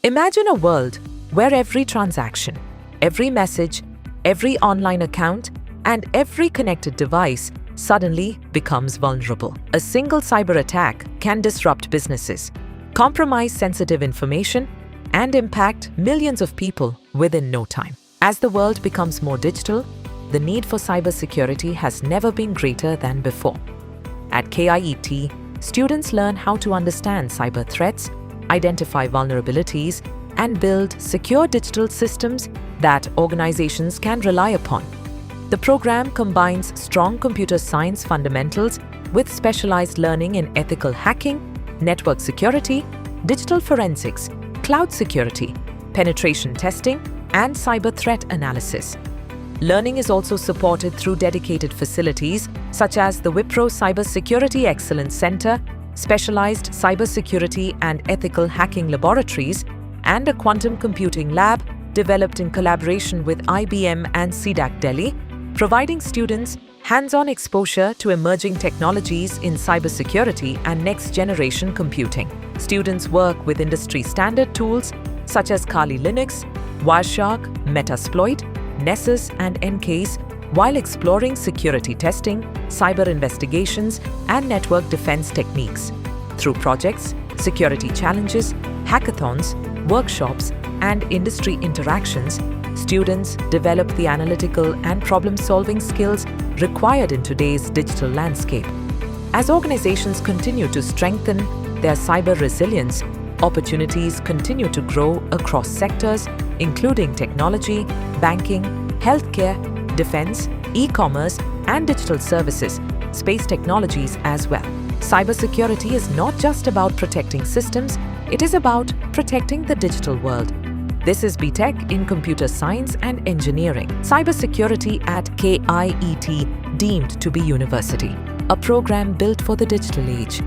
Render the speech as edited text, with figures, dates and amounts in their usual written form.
Imagine a world where every transaction, every message, every online account, and every connected device suddenly becomes vulnerable. A single cyber attack can disrupt businesses, compromise sensitive information, and impact millions of people within no time. As the world becomes more digital, the need for cybersecurity has never been greater than before. At KIET, students learn how to understand cyber threats, identify vulnerabilities, and build secure digital systems that organizations can rely upon. The program combines strong computer science fundamentals with specialized learning in ethical hacking, network security, digital forensics, cloud security, penetration testing, and cyber threat analysis. Learning is also supported through dedicated facilities such as the Wipro Cybersecurity Excellence Center, specialized cybersecurity and ethical hacking laboratories, and a quantum computing lab developed in collaboration with IBM and CDAC Delhi, providing students hands-on exposure to emerging technologies in cybersecurity and next-generation computing. Students work with industry-standard tools such as Kali Linux, Wireshark, Metasploit, Nessus, and Encase, while exploring security testing, cyber investigations, and network defense techniques. Through projects, security challenges, hackathons, workshops, and industry interactions, students develop the analytical and problem-solving skills required in today's digital landscape. As organizations continue to strengthen their cyber resilience, opportunities continue to grow across sectors, including technology, banking, healthcare, defense, e-commerce, and digital services, space technologies as well. Cybersecurity is not just about protecting systems, it is about protecting the digital world. This is B.Tech in Computer Science and Engineering, Cybersecurity at KIET Deemed to be University, a program built for the digital age.